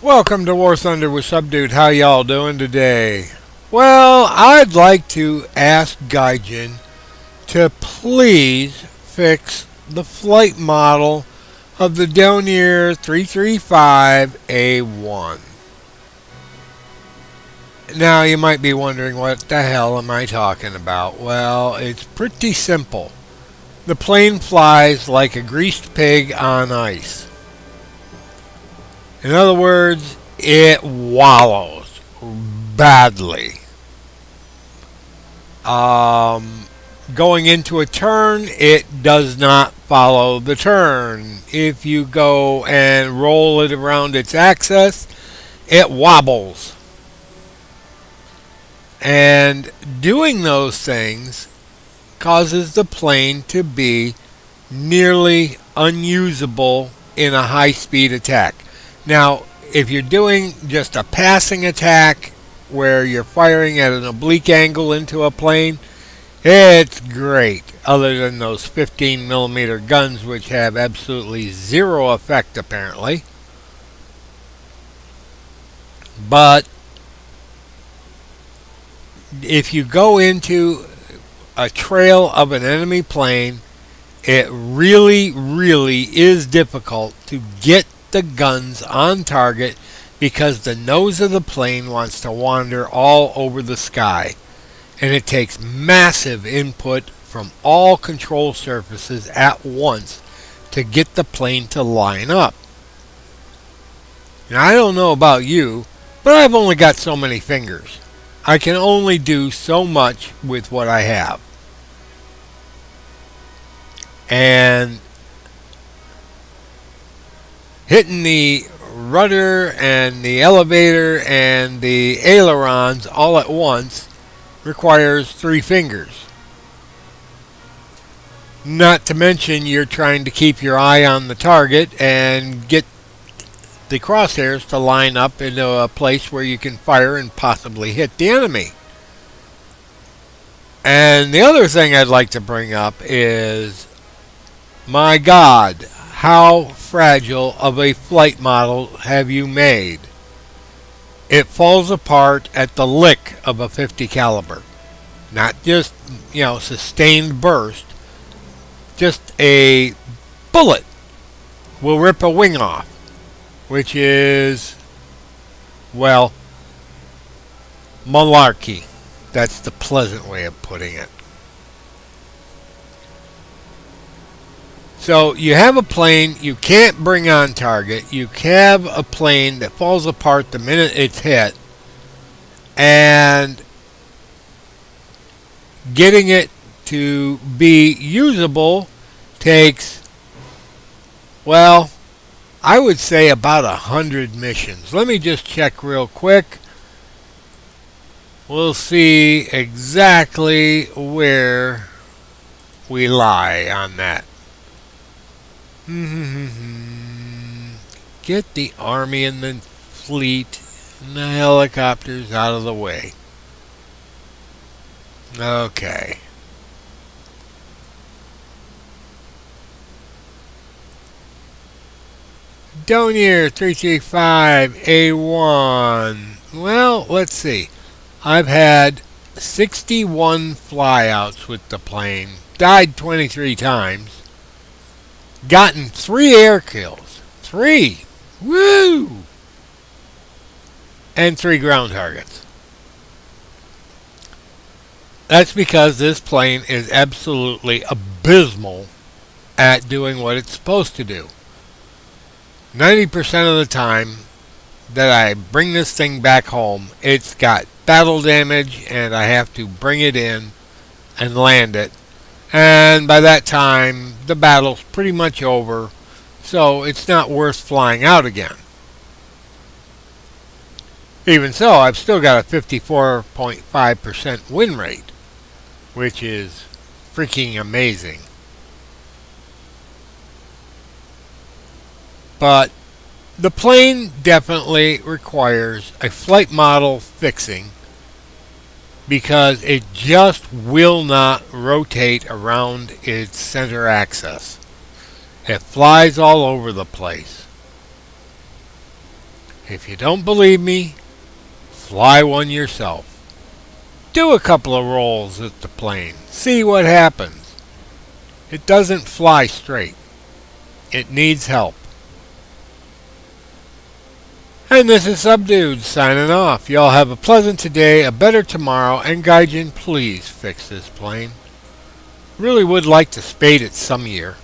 Welcome to War Thunder with Subdude. How y'all doing today? Well, I'd like to ask Gaijin to please fix the flight model of the Do-335 A-1. Now you might be wondering, what the hell am I talking about? Well, it's pretty simple. The plane flies like a greased pig on ice. In other words, it wallows badly. Going into a turn, it does not follow the turn. If you go and roll it around its axis, it wobbles. And doing those things causes the plane to be nearly unusable in a high-speed attack. Now, if you're doing just a passing attack where you're firing at an oblique angle into a plane, it's great, other than those 15mm guns, which have absolutely zero effect apparently. But if you go into a trail of an enemy plane, it really is difficult to get the guns on target because the nose of the plane wants to wander all over the sky, and it takes massive input from all control surfaces at once to get the plane to line up. Now, I don't know about you, but I've only got so many fingers. I can only do so much with what I have. And hitting the rudder and the elevator and the ailerons all at once requires 3 fingers. Not to mention you're trying to keep your eye on the target and get the crosshairs to line up into a place where you can fire and possibly hit the enemy. And the other thing I'd like to bring up is, my God, how fragile of a flight model have you made? It falls apart at the lick of a 50 caliber. Not just, sustained burst. Just a bullet will rip a wing off, which is, well, malarkey. That's the pleasant way of putting it. So you have a plane you can't bring on target. You have a plane that falls apart the minute it's hit. And getting it to be usable takes, well, I would say about 100 missions. Let me just check real quick. We'll see exactly where we lie on that. Get the army and the fleet and the helicopters out of the way. Okay. Do-335 A-1. Well, let's see. I've had 61 flyouts with the plane. Died 23 times. Gotten 3 air kills. 3! Woo! And 3 ground targets. That's because this plane is absolutely abysmal at doing what it's supposed to do. 90% of the time that I bring this thing back home, it's got battle damage and I have to bring it in and land it. And by that time, the battle's pretty much over, so it's not worth flying out again. Even so, I've still got a 54.5% win rate, which is freaking amazing. But the plane definitely requires a flight model fixing because it just will not rotate around its center axis. It flies all over the place. If you don't believe me, fly one yourself. Do a couple of rolls at the plane. See what happens. It doesn't fly straight. It needs help. And this is Subdued signing off. Y'all have a pleasant today, a better tomorrow, and Gaijin, please fix this plane. Really would like to spade it some year.